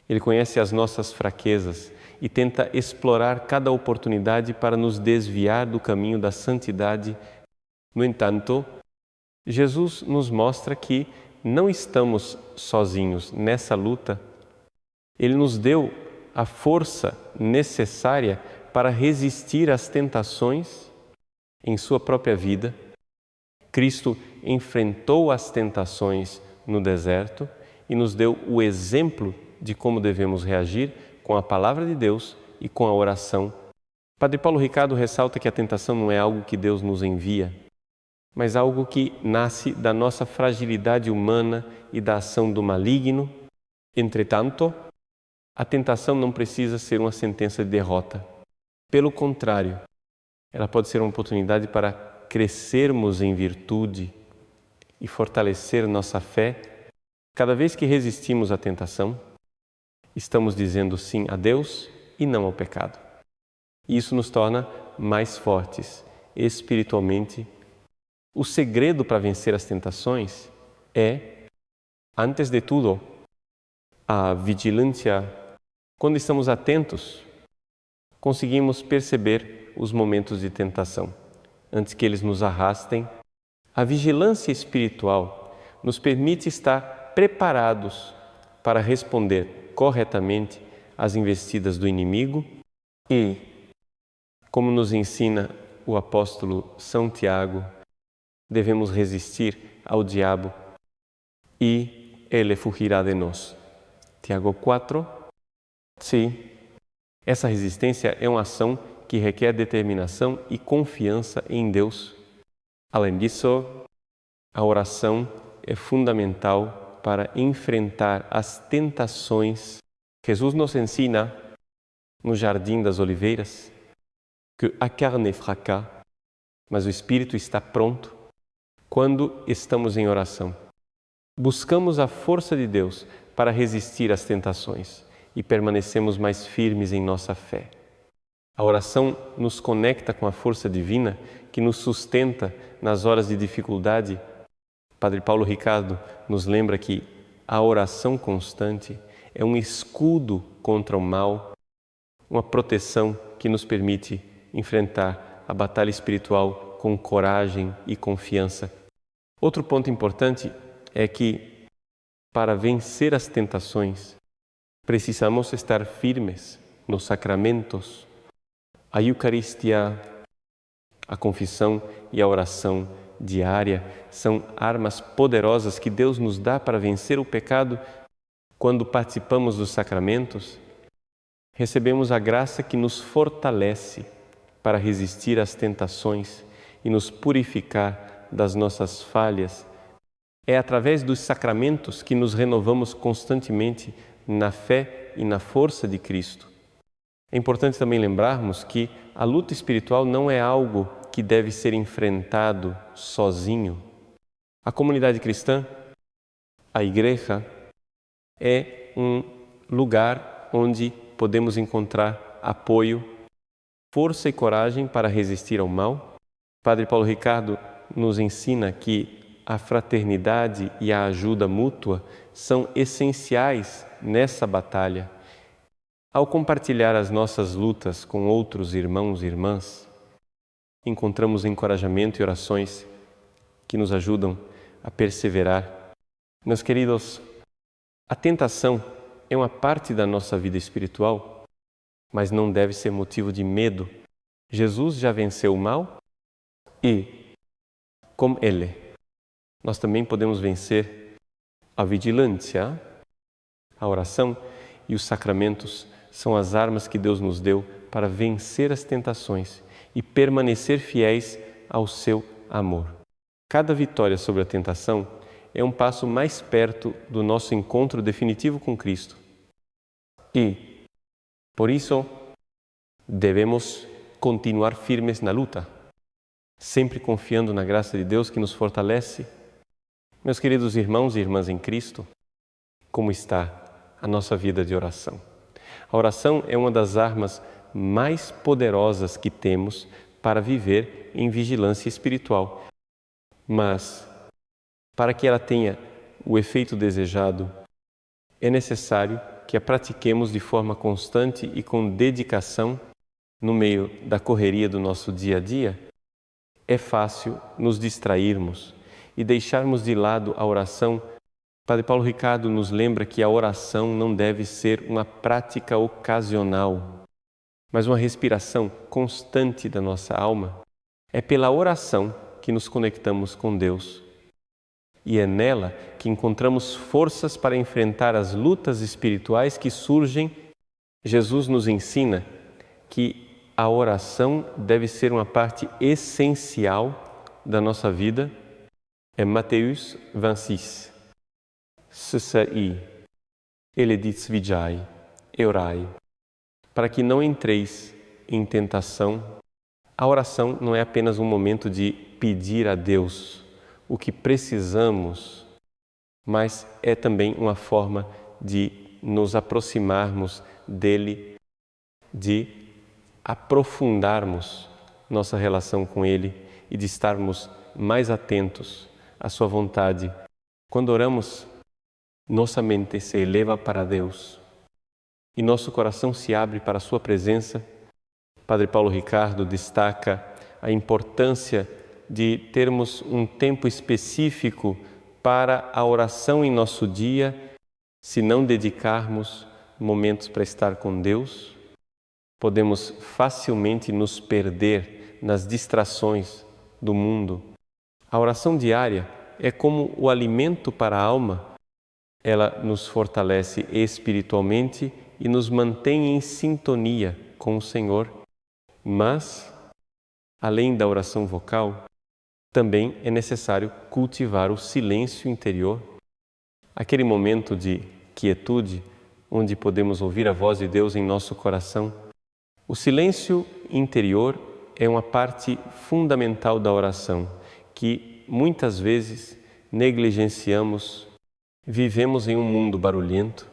ele conhece as nossas fraquezas e tenta explorar cada oportunidade para nos desviar do caminho da santidade. No entanto, Jesus nos mostra que não estamos sozinhos nessa luta. Ele nos deu a força necessária para resistir às tentações em sua própria vida. Cristo enfrentou as tentações no deserto e nos deu o exemplo de como devemos reagir com a palavra de Deus e com a oração. Padre Paulo Ricardo ressalta que a tentação não é algo que Deus nos envia, mas algo que nasce da nossa fragilidade humana e da ação do maligno. Entretanto, a tentação não precisa ser uma sentença de derrota. Pelo contrário, ela pode ser uma oportunidade para crescermos em virtude e fortalecer nossa fé. Cada vez que resistimos à tentação, estamos dizendo sim a Deus e não ao pecado. E isso nos torna mais fortes espiritualmente. O segredo para vencer as tentações é, antes de tudo, a vigilância. Quando estamos atentos, conseguimos perceber os momentos de tentação, antes que eles nos arrastem. A vigilância espiritual nos permite estar preparados para responder corretamente às investidas do inimigo e, como nos ensina o apóstolo São Tiago, devemos resistir ao diabo e ele fugirá de nós. Tiago 4. Sim, essa resistência é uma ação que requer determinação e confiança em Deus. Além disso, a oração é fundamental para enfrentar as tentações. Jesus nos ensina no Jardim das Oliveiras que a carne é fraca, mas o espírito está pronto quando estamos em oração. Buscamos a força de Deus para resistir às tentações e permanecemos mais firmes em nossa fé. A oração nos conecta com a força divina que nos sustenta nas horas de dificuldade. Padre Paulo Ricardo nos lembra que a oração constante é um escudo contra o mal, uma proteção que nos permite enfrentar a batalha espiritual com coragem e confiança. Outro ponto importante é que, para vencer as tentações, precisamos estar firmes nos sacramentos. A Eucaristia, a confissão e a oração diária são armas poderosas que Deus nos dá para vencer o pecado. Quando participamos dos sacramentos, recebemos a graça que nos fortalece para resistir às tentações e nos purificar das nossas falhas. É através dos sacramentos que nos renovamos constantemente na fé e na força de Cristo. É importante também lembrarmos que a luta espiritual não é algo que deve ser enfrentado sozinho. A comunidade cristã, a igreja, é um lugar onde podemos encontrar apoio, força e coragem para resistir ao mal. Padre Paulo Ricardo nos ensina que a fraternidade e a ajuda mútua são essenciais nessa batalha. Ao compartilhar as nossas lutas com outros irmãos e irmãs, encontramos encorajamento e orações que nos ajudam a perseverar. Meus queridos, a tentação é uma parte da nossa vida espiritual, mas não deve ser motivo de medo. Jesus já venceu o mal e, com Ele, nós também podemos vencer a vigilância. A oração e os sacramentos são as armas que Deus nos deu para vencer as tentações e permanecer fiéis ao seu amor. Cada vitória sobre a tentação é um passo mais perto do nosso encontro definitivo com Cristo. E, por isso, devemos continuar firmes na luta, sempre confiando na graça de Deus que nos fortalece. Meus queridos irmãos e irmãs em Cristo, como está a nossa vida de oração? A oração é uma das armas mais poderosas que temos para viver em vigilância espiritual. Mas, para que ela tenha o efeito desejado, é necessário que a pratiquemos de forma constante e com dedicação no meio da correria do nosso dia a dia. É fácil nos distrairmos e deixarmos de lado a oração. Padre Paulo Ricardo nos lembra que a oração não deve ser uma prática ocasional, mas uma respiração constante da nossa alma. É pela oração que nos conectamos com Deus. E é nela que encontramos forças para enfrentar as lutas espirituais que surgem. Jesus nos ensina que a oração deve ser uma parte essencial da nossa vida. É Mateus 26. Sussai, eledits vigiai, e orai, para que não entreis em tentação. A oração não é apenas um momento de pedir a Deus o que precisamos, mas é também uma forma de nos aproximarmos dele, de aprofundarmos nossa relação com ele e de estarmos mais atentos à sua vontade. Quando oramos, nossa mente se eleva para Deus e nosso coração se abre para a sua presença. Padre Paulo Ricardo destaca a importância de termos um tempo específico para a oração em nosso dia. Se não dedicarmos momentos para estar com Deus, podemos facilmente nos perder nas distrações do mundo. A oração diária é como o alimento para a alma. Ela nos fortalece espiritualmente e nos mantém em sintonia com o Senhor. Mas, além da oração vocal, também é necessário cultivar o silêncio interior, aquele momento de quietude onde podemos ouvir a voz de Deus em nosso coração. O silêncio interior é uma parte fundamental da oração que muitas vezes negligenciamos. Vivemos em um mundo barulhento,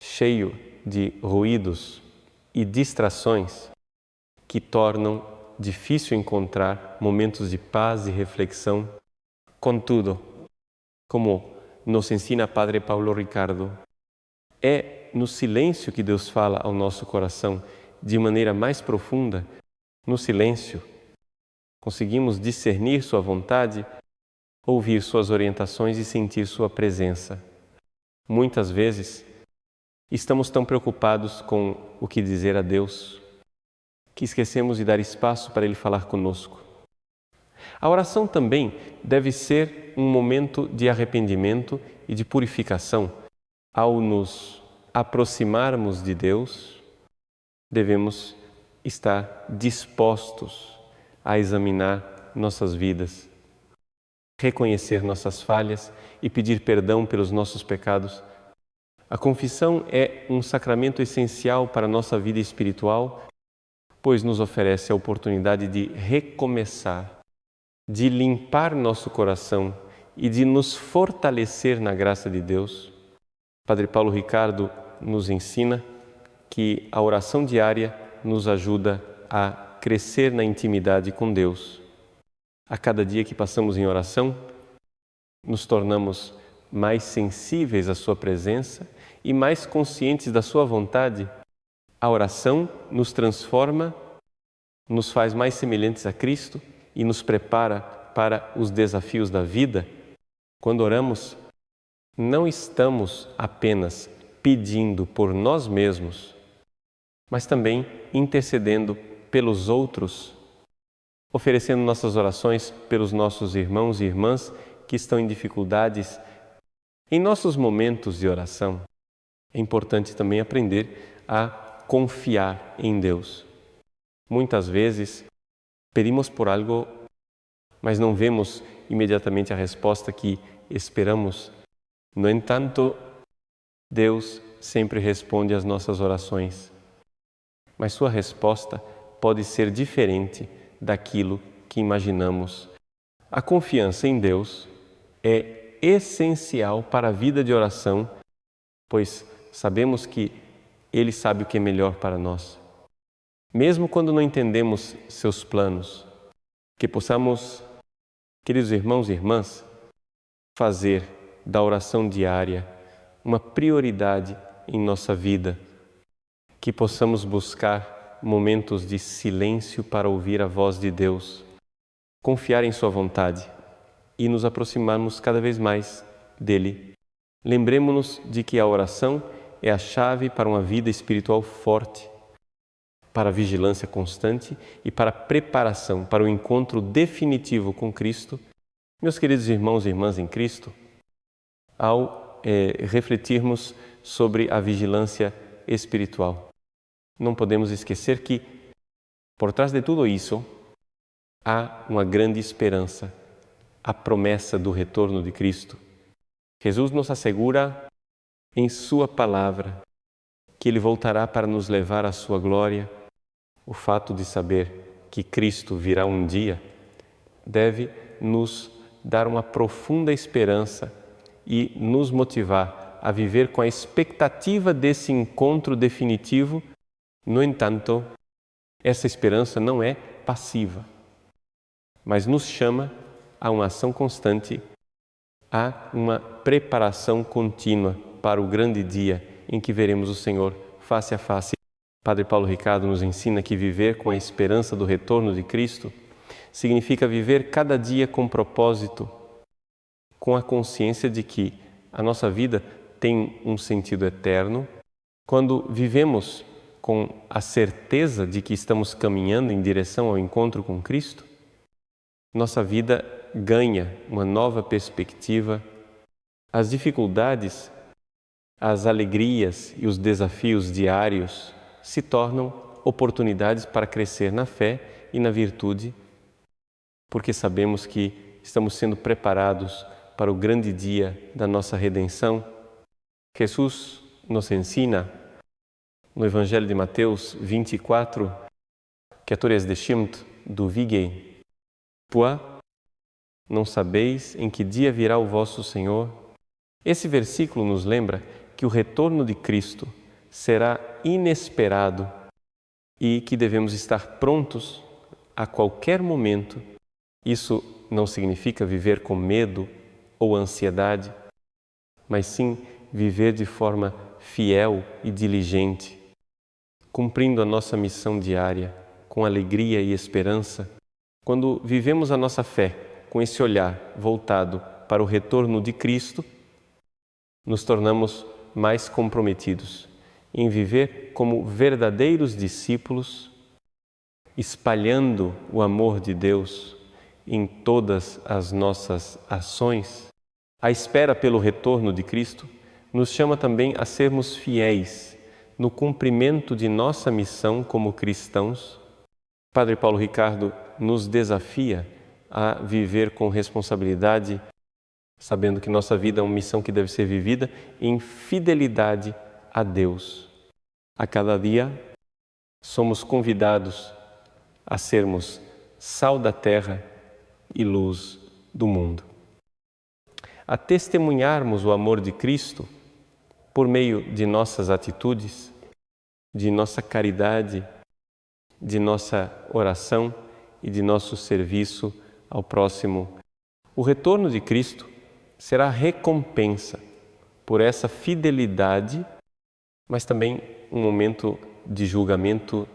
cheio de ruídos e distrações que tornam difícil encontrar momentos de paz e reflexão. Contudo, como nos ensina Padre Paulo Ricardo, é no silêncio que Deus fala ao nosso coração de maneira mais profunda. No silêncio, conseguimos discernir sua vontade, ouvir suas orientações e sentir sua presença. Muitas vezes, estamos tão preocupados com o que dizer a Deus que esquecemos de dar espaço para Ele falar conosco. A oração também deve ser um momento de arrependimento e de purificação. Ao nos aproximarmos de Deus, devemos estar dispostos a examinar nossas vidas, reconhecer nossas falhas e pedir perdão pelos nossos pecados. A confissão é um sacramento essencial para a nossa vida espiritual, pois nos oferece a oportunidade de recomeçar, de limpar nosso coração e de nos fortalecer na graça de Deus. Padre Paulo Ricardo nos ensina que a oração diária nos ajuda a crescer na intimidade com Deus. A cada dia que passamos em oração, nos tornamos mais sensíveis à sua presença e mais conscientes da sua vontade. A oração nos transforma, nos faz mais semelhantes a Cristo e nos prepara para os desafios da vida. Quando oramos, não estamos apenas pedindo por nós mesmos, mas também intercedendo pelos outros, oferecendo nossas orações pelos nossos irmãos e irmãs que estão em dificuldades. Em nossos momentos de oração, é importante também aprender a confiar em Deus. Muitas vezes pedimos por algo, mas não vemos imediatamente a resposta que esperamos. No entanto, Deus sempre responde às nossas orações, mas sua resposta pode ser diferente daquilo que imaginamos. A confiança em Deus é essencial para a vida de oração, pois sabemos que Ele sabe o que é melhor para nós. Mesmo quando não entendemos seus planos, que possamos, queridos irmãos e irmãs, fazer da oração diária uma prioridade em nossa vida, que possamos buscar momentos de silêncio para ouvir a voz de Deus, confiar em sua vontade e nos aproximarmos cada vez mais dele. Lembremos-nos de que a oração é a chave para uma vida espiritual forte, para a vigilância constante e para a preparação para o encontro definitivo com Cristo Meus queridos irmãos e irmãs em Cristo, ao refletirmos sobre a vigilância espiritual, não podemos esquecer que, por trás de tudo isso, há uma grande esperança, a promessa do retorno de Cristo. Jesus nos assegura em Sua palavra que Ele voltará para nos levar à Sua glória. O fato de saber que Cristo virá um dia deve nos dar uma profunda esperança e nos motivar a viver com a expectativa desse encontro definitivo. No entanto, essa esperança não é passiva, mas nos chama a uma ação constante, a uma preparação contínua para o grande dia em que veremos o Senhor face a face. Padre Paulo Ricardo nos ensina que viver com a esperança do retorno de Cristo significa viver cada dia com propósito, com a consciência de que a nossa vida tem um sentido eterno. Quando vivemos com a certeza de que estamos caminhando em direção ao encontro com Cristo, nossa vida ganha uma nova perspectiva. As dificuldades, as alegrias e os desafios diários se tornam oportunidades para crescer na fé e na virtude, porque sabemos que estamos sendo preparados para o grande dia da nossa redenção. Jesus nos ensina no Evangelho de Mateus 24, "14 do Vigei, Pois não sabeis em que dia virá o vosso Senhor?" Esse versículo nos lembra que o retorno de Cristo será inesperado e que devemos estar prontos a qualquer momento. Isso não significa viver com medo ou ansiedade, mas sim viver de forma fiel e diligente, cumprindo a nossa missão diária com alegria e esperança. Quando vivemos a nossa fé com esse olhar voltado para o retorno de Cristo, nos tornamos mais comprometidos em viver como verdadeiros discípulos, espalhando o amor de Deus em todas as nossas ações. A espera pelo retorno de Cristo nos chama também a sermos fiéis no cumprimento de nossa missão como cristãos. Padre Paulo Ricardo nos desafia a viver com responsabilidade, sabendo que nossa vida é uma missão que deve ser vivida em fidelidade a Deus. A cada dia somos convidados a sermos sal da terra e luz do mundo, a testemunharmos o amor de Cristo por meio de nossas atitudes, de nossa caridade, de nossa oração e de nosso serviço ao próximo. O retorno de Cristo será recompensa por essa fidelidade, mas também um momento de julgamento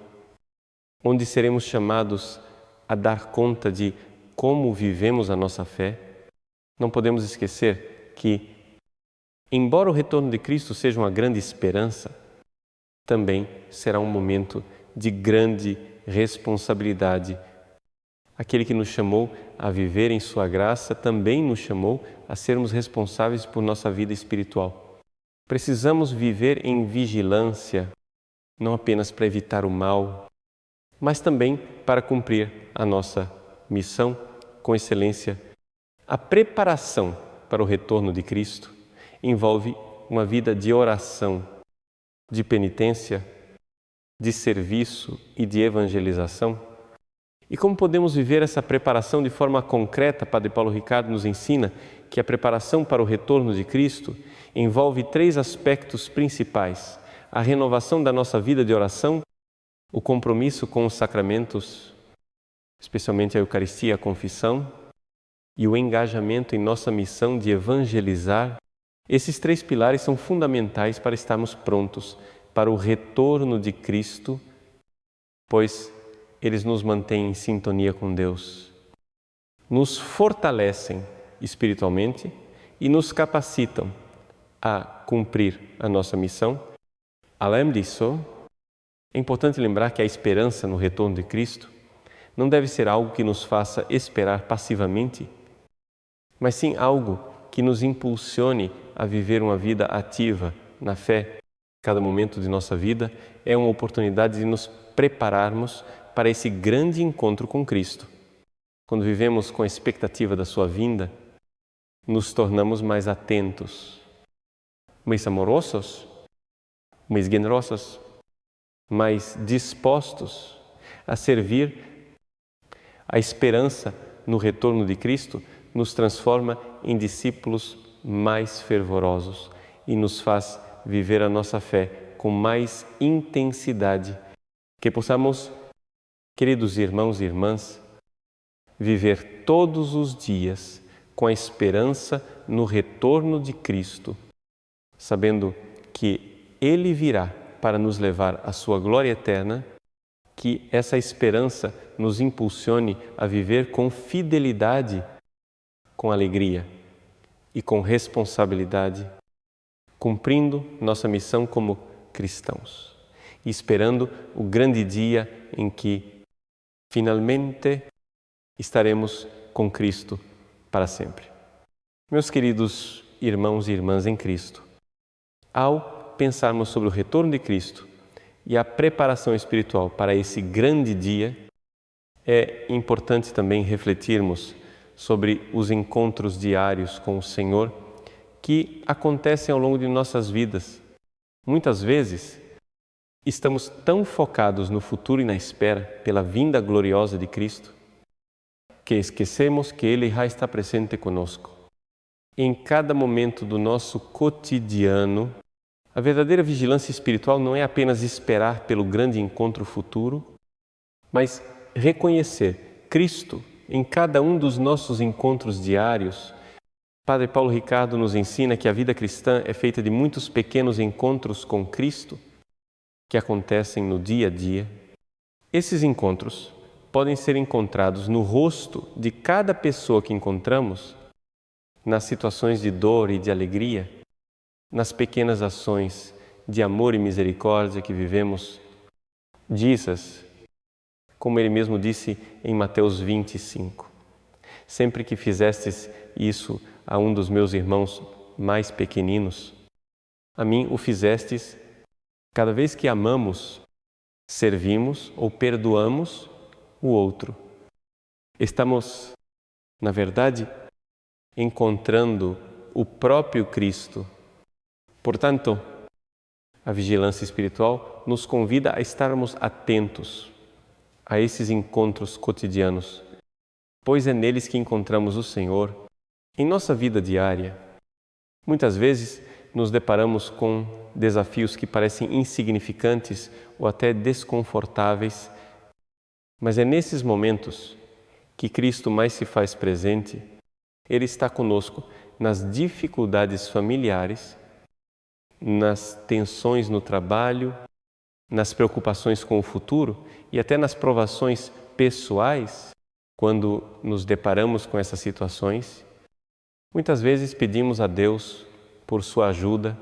onde seremos chamados a dar conta de como vivemos a nossa fé. Não podemos esquecer que, embora o retorno de Cristo seja uma grande esperança, também será um momento de grande responsabilidade. Aquele que nos chamou a viver em sua graça também nos chamou a sermos responsáveis por nossa vida espiritual. Precisamos viver em vigilância, não apenas para evitar o mal, mas também para cumprir a nossa missão com excelência. A preparação para o retorno de Cristo envolve uma vida de oração, de penitência, de serviço e de evangelização. E como podemos viver essa preparação de forma concreta? Padre Paulo Ricardo nos ensina que a preparação para o retorno de Cristo envolve 3 aspectos principais: a renovação da nossa vida de oração, o compromisso com os sacramentos, especialmente a Eucaristia e a confissão, e o engajamento em nossa missão de evangelizar. Esses 3 pilares são fundamentais para estarmos prontos para o retorno de Cristo, pois eles nos mantêm em sintonia com Deus, nos fortalecem espiritualmente e nos capacitam a cumprir a nossa missão. Além disso, é importante lembrar que a esperança no retorno de Cristo não deve ser algo que nos faça esperar passivamente, mas sim algo que nos impulsione a viver uma vida ativa na fé. Cada momento de nossa vida é uma oportunidade de nos prepararmos para esse grande encontro com Cristo. Quando vivemos com a expectativa da sua vinda, nos tornamos mais atentos, mais amorosos, mais generosos, mais dispostos a servir. A esperança no retorno de Cristo nos transforma em discípulos mais fervorosos e nos faz viver a nossa fé com mais intensidade. Que possamos, queridos irmãos e irmãs, viver todos os dias com a esperança no retorno de Cristo, sabendo que Ele virá para nos levar à sua glória eterna, que essa esperança nos impulsione a viver com fidelidade, com alegria e com responsabilidade, cumprindo nossa missão como cristãos e esperando o grande dia em que finalmente estaremos com Cristo para sempre. Meus queridos irmãos e irmãs em Cristo, ao pensarmos sobre o retorno de Cristo e a preparação espiritual para esse grande dia, é importante também refletirmos sobre os encontros diários com o Senhor que acontecem ao longo de nossas vidas. Muitas vezes, estamos tão focados no futuro e na espera pela vinda gloriosa de Cristo que esquecemos que Ele já está presente conosco. Em cada momento do nosso cotidiano, a verdadeira vigilância espiritual não é apenas esperar pelo grande encontro futuro, mas reconhecer Cristo em cada um dos nossos encontros diários. Padre Paulo Ricardo nos ensina que a vida cristã é feita de muitos pequenos encontros com Cristo que acontecem no dia a dia. Esses encontros podem ser encontrados no rosto de cada pessoa que encontramos, nas situações de dor e de alegria, nas pequenas ações de amor e misericórdia que vivemos. Jesus, como Ele mesmo disse em Mateus 25, sempre que fizestes isso a um dos meus irmãos mais pequeninos, a mim o fizestes. Cada vez que amamos, servimos ou perdoamos o outro, estamos, na verdade, encontrando o próprio Cristo. Portanto, a vigilância espiritual nos convida a estarmos atentos a esses encontros cotidianos, pois é neles que encontramos o Senhor. Em nossa vida diária, muitas vezes nos deparamos com desafios que parecem insignificantes ou até desconfortáveis, mas é nesses momentos que Cristo mais se faz presente. Ele está conosco nas dificuldades familiares, nas tensões no trabalho, nas preocupações com o futuro e até nas provações pessoais. Quando nos deparamos com essas situações, muitas vezes pedimos a Deus por sua ajuda,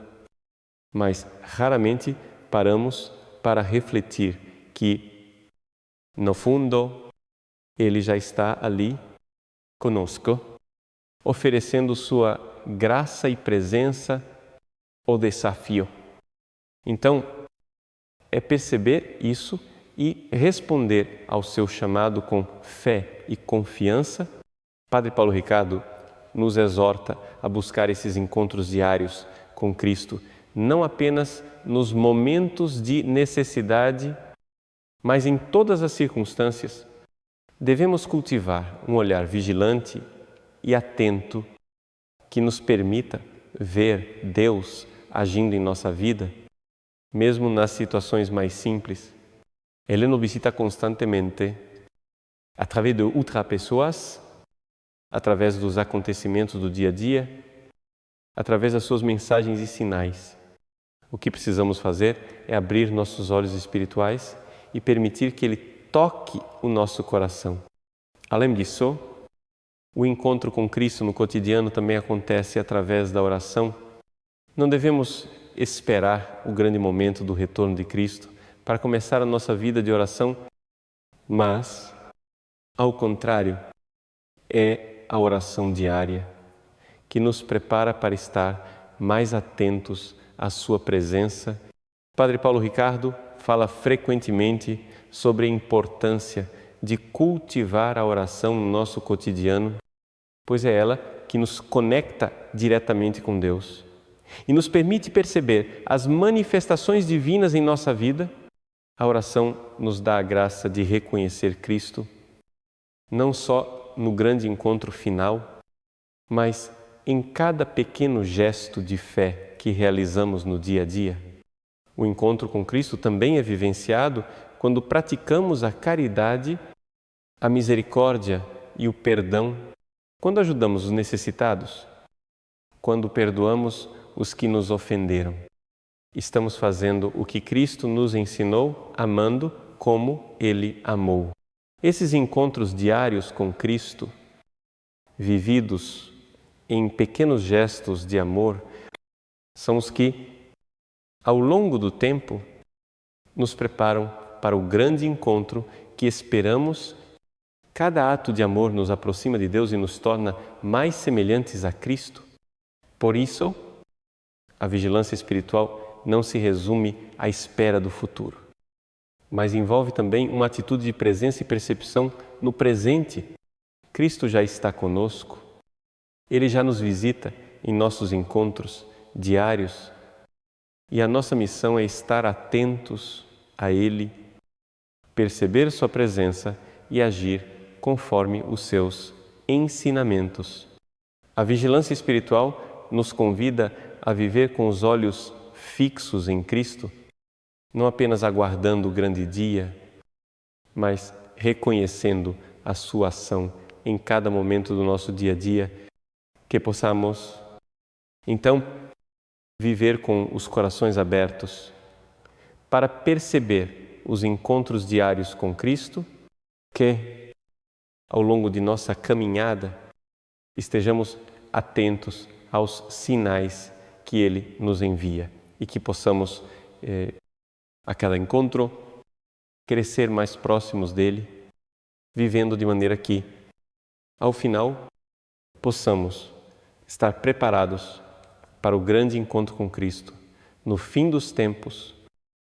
mas raramente paramos para refletir que, no fundo, Ele já está ali conosco, oferecendo sua graça e presença ao desafio. Então, é perceber isso e responder ao seu chamado com fé e confiança. Padre Paulo Ricardo nos exorta a buscar esses encontros diários com Cristo, não apenas nos momentos de necessidade, mas em todas as circunstâncias. Devemos cultivar um olhar vigilante e atento que nos permita ver Deus agindo em nossa vida, mesmo nas situações mais simples. Ele nos visita constantemente, através de outras pessoas, através dos acontecimentos do dia a dia, através das suas mensagens e sinais. O que precisamos fazer é abrir nossos olhos espirituais e permitir que Ele toque o nosso coração. Além disso, o encontro com Cristo no cotidiano também acontece através da oração. Não devemos esperar o grande momento do retorno de Cristo para começar a nossa vida de oração, mas, ao contrário, é a oração diária, que nos prepara para estar mais atentos à sua presença. Padre Paulo Ricardo fala frequentemente sobre a importância de cultivar a oração no nosso cotidiano, pois é ela que nos conecta diretamente com Deus e nos permite perceber as manifestações divinas em nossa vida. A oração nos dá a graça de reconhecer Cristo, não só no grande encontro final, mas em cada pequeno gesto de fé que realizamos no dia a dia. O encontro com Cristo também é vivenciado quando praticamos a caridade, a misericórdia e o perdão, quando ajudamos os necessitados, quando perdoamos os que nos ofenderam. Estamos fazendo o que Cristo nos ensinou, amando como Ele amou. Esses encontros diários com Cristo, vividos em pequenos gestos de amor, são os que, ao longo do tempo, nos preparam para o grande encontro que esperamos. Cada ato de amor nos aproxima de Deus e nos torna mais semelhantes a Cristo. Por isso, a vigilância espiritual não se resume à espera do futuro, mas envolve também uma atitude de presença e percepção no presente. Cristo já está conosco, Ele já nos visita em nossos encontros diários e a nossa missão é estar atentos a Ele, perceber Sua presença e agir conforme os seus ensinamentos. A vigilância espiritual nos convida a viver com os olhos fixos em Cristo, não apenas aguardando o grande dia, mas reconhecendo a Sua ação em cada momento do nosso dia a dia, que possamos, então, viver com os corações abertos para perceber os encontros diários com Cristo, que, ao longo de nossa caminhada, estejamos atentos aos sinais que Ele nos envia e que possamos, a cada encontro, crescer mais próximos dEle, vivendo de maneira que, ao final, possamos estar preparados para o grande encontro com Cristo, no fim dos tempos,